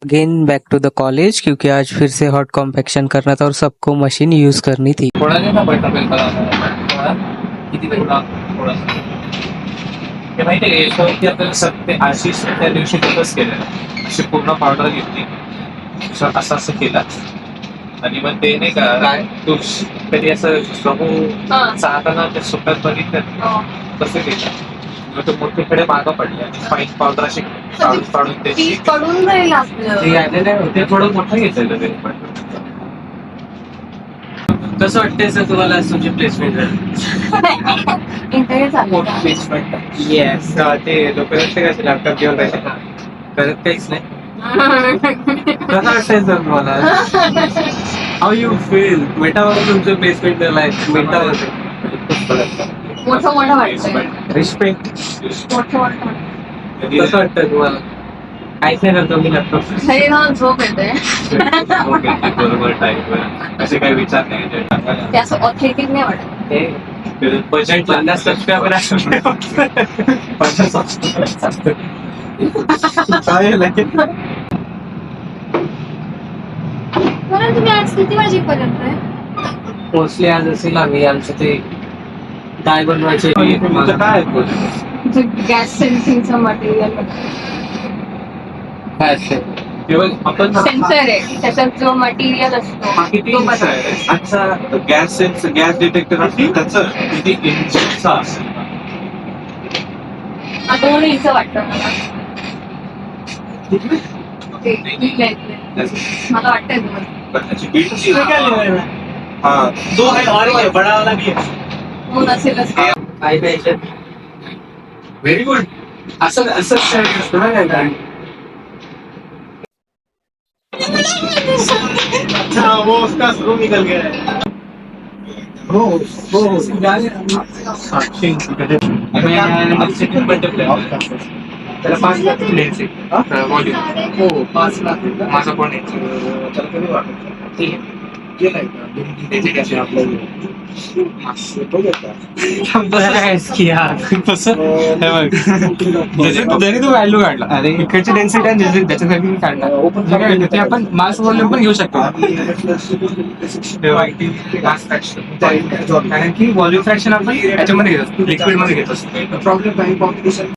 Again back to the college क्योंकि आज फिर से हॉट कॉम्पैक्शन करना था और सबको मशीन यूज करनी थी। थोड़ा नाही ना बैठा थोड़ा किती बैठा थोडा ते माहिती आहे यशवंती आपल्याला सत्य आशिष त्या दिवशी तसंच केलं अशी पूर्ण पावडर घेतली असं असं केला आणि मग ते नाही का तू कधी असं गहू चाहताना ते सुकत बघितलं तसं केलं मग तो मोठीकडे मागं पडले आणि फाईन पावडर अशी काढून काढून त्याची पडून जाईल आपलं. ते आलेलं होते थोडं मोठं घेतलेलं ते पण कसं वाटतंय सर तुम्हाला तुमची प्लेसमेंट इंटरव्ह्यू चालू आहे. प्लेसमेंट येस ते लोक कसे लॅपटॉप घेऊन राहायचे करत काहीच नाही कसं वाटतंय सर तुम्हाला हाऊ यू फील मेटावर तुमचं प्लेसमेंट लाईफ मेटावर मोठं मोठं वाटतंय. रिस्पेक्ट मोठं मोठं कसं वाटतंय तुम्हाला काहीच नाही करतो मी लॅपटॉप घरी जाऊन झोप येते. बरोबर टाईमवर असे काही विचार नाही ते असं ऑथेंटिक नाही वाटत. बजेट 50 सबस्क्रायबर बरं तुम्ही आज किती वाजेपर्यंत आहे? मोस्टली आज असेल आम्ही आमचं ते डाय बनवायचे काय गॅस सेन्सिंगचं मटेरियल काय असते आपण सेन्सर आहे त्याच्यात जो मटेरियल असतो किती अच्छा गॅस गॅस डिटेक्टर असते त्याचं किती इंचचा असेल 2 इंच वाटतं मला. ते इथल्या इथले. मला वाटतंय तुम्हाला हाँ दो है और ये बड़ा वाला भी है दोन असेलच. काय पाहिजे व्हेरी गुड असं असं असतं ना काय अच्छा वो उसका स्क्रू निकल गया है हो हो साक्षी त्याला 5 लाख द्यायचे हो 5 लाख माझा पण ठीक आहे जरी तो व्हॅल्यू काढला अरे इकडची डेन्सिटी आणि ज्याच्यासाठी मी काढला ते आपण मास व्हॉल्यूम पण घेऊ शकतो कारण की व्हॉल्यूम फ्रॅक्शन आपण याच्यामध्ये घेत असतो लिक्विड मध्ये घेत असतो. प्रॉब्लेम